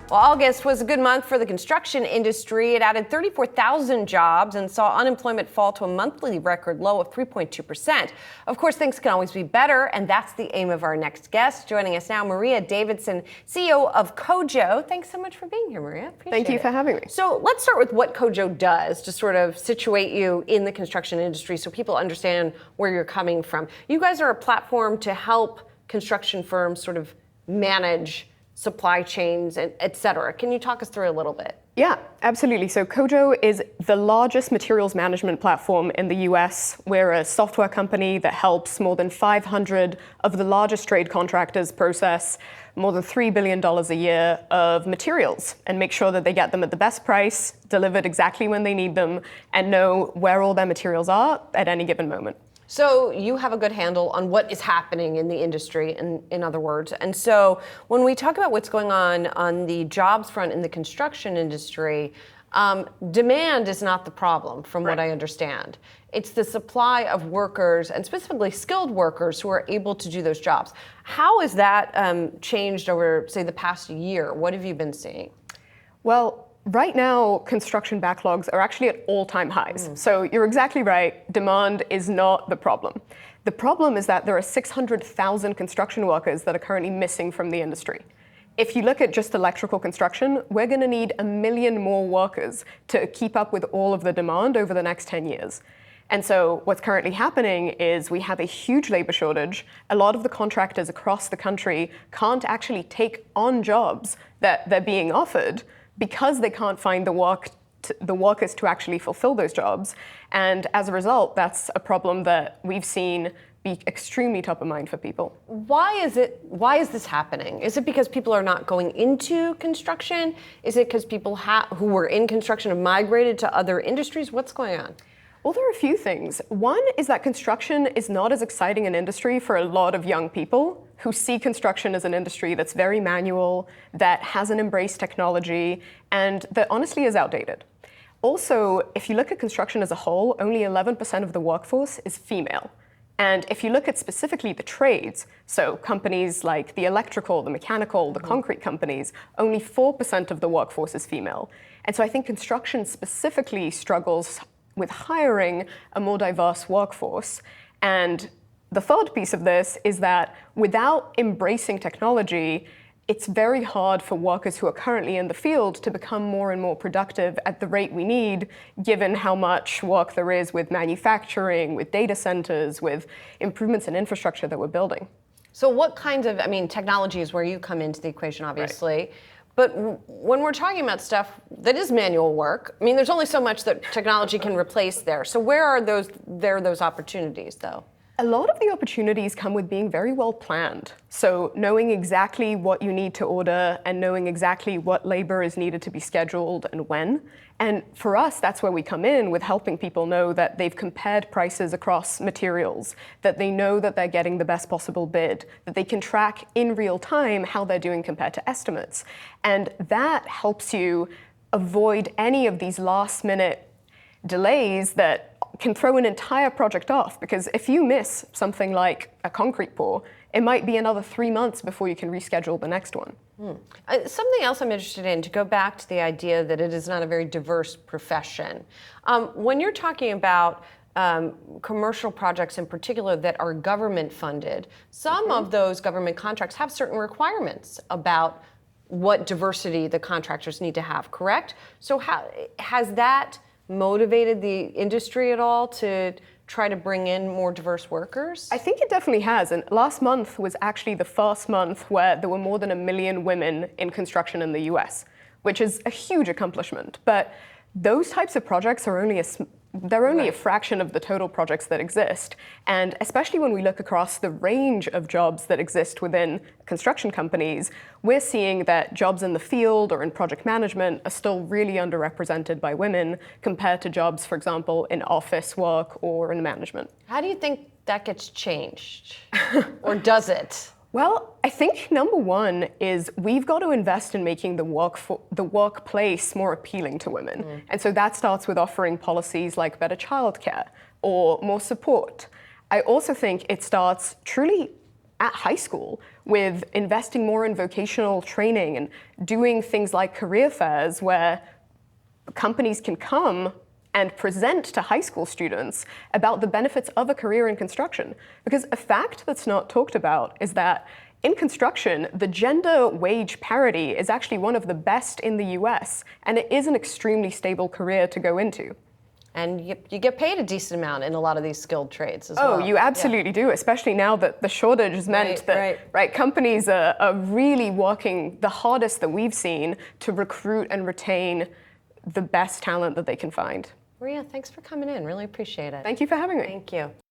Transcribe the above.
Well, August was a good month for the construction industry. It added 34,000 jobs and saw unemployment fall to a monthly record low of 3.2%. Of course, things can always be better, and that's the aim of our next guest. Joining us now, Maria Davidson, CEO of Kojo. Thanks so much for being here, Maria. Thank you for having me. So let's start with what Kojo does to sort of situate you in the construction industry so people understand where you're coming from. You guys are a platform to help construction firms sort of manage supply chains, et cetera. Can you talk us through a little bit? Yeah, absolutely. So Kojo is the largest materials management platform in the US. We're a software company that helps more than 500 of the largest trade contractors process more than $3 billion a year of materials and make sure that they get them at the best price, delivered exactly when they need them, and know where all their materials are at any given moment. So you have a good handle on what is happening in the industry, in other words. And so when we talk about what's going on the jobs front in the construction industry, demand is not the problem, from what I understand. It's the supply of workers, and specifically skilled workers, who are able to do those jobs. How has that changed over, say, the past year? What have you been seeing? Well, right now, construction backlogs are actually at all-time highs. So you're exactly right. Demand is not the problem. The problem is that there are 600,000 construction workers that are currently missing from the industry. If you look at just electrical construction, we're going to need 1 million more workers to keep up with all of the demand over the next 10 years. And so what's currently happening is we have a huge labor shortage. A lot of the contractors across the country can't actually take on jobs that they're being offered because they can't find the workers to actually fulfill those jobs. And as a result, that's a problem that we've seen be extremely top of mind for people. Why is this happening? Is it because people are not going into construction? Is it because people who were in construction have migrated to other industries? What's going on? Well, there are a few things. One is that construction is not as exciting an industry for a lot of young people who see construction as an industry that's very manual, that hasn't embraced technology, and that honestly is outdated. Also, if you look at construction as a whole, only 11% of the workforce is female. And if you look at specifically the trades, so companies like the electrical, the mechanical, the concrete companies, only 4% of the workforce is female. And so I think construction specifically struggles with hiring a more diverse workforce. And the third piece of this is that without embracing technology, it's very hard for workers who are currently in the field to become more and more productive at the rate we need, given how much work there is with manufacturing, with data centers, with improvements in infrastructure that we're building. So what kinds of, technology is where you come into the equation, obviously. Right. But when we're talking about stuff that is manual work, there's only so much that technology can replace there. So where are those opportunities, though? A lot of the opportunities come with being very well planned. So knowing exactly what you need to order and knowing exactly what labor is needed to be scheduled and when. And for us, that's where we come in with helping people know that they've compared prices across materials, that they know that they're getting the best possible bid, that they can track in real time how they're doing compared to estimates. And that helps you avoid any of these last minute delays that can throw an entire project off, because if you miss something like a concrete pour, it might be another 3 months before you can reschedule the next one. Something else I'm interested in, to go back to the idea that it is not a very diverse profession. When you're talking about commercial projects in particular that are government funded, some of those government contracts have certain requirements about what diversity the contractors need to have, correct? So how has that motivated the industry at all to try to bring in more diverse workers? I think it definitely has. And last month was actually the first month where there were more than 1 million women in construction in the US, which is a huge accomplishment. But those types of projects are only a fraction of the total projects that exist. And especially when we look across the range of jobs that exist within construction companies, we're seeing that jobs in the field or in project management are still really underrepresented by women compared to jobs, for example, in office work or in management. How do you think that gets changed? Or does it? Well, I think number one is we've got to invest in making the workplace more appealing to women. And so that starts with offering policies like better childcare or more support. I also think it starts truly at high school, with investing more in vocational training and doing things like career fairs where companies can come and present to high school students about the benefits of a career in construction. Because a fact that's not talked about is that in construction, the gender wage parity is actually one of the best in the US, and it is an extremely stable career to go into. And you get paid a decent amount in a lot of these skilled trades as well. Oh, you absolutely do, especially now that the shortage has meant that companies are really working the hardest that we've seen to recruit and retain the best talent that they can find. Maria, thanks for coming in. Really appreciate it. Thank you for having me. Thank you.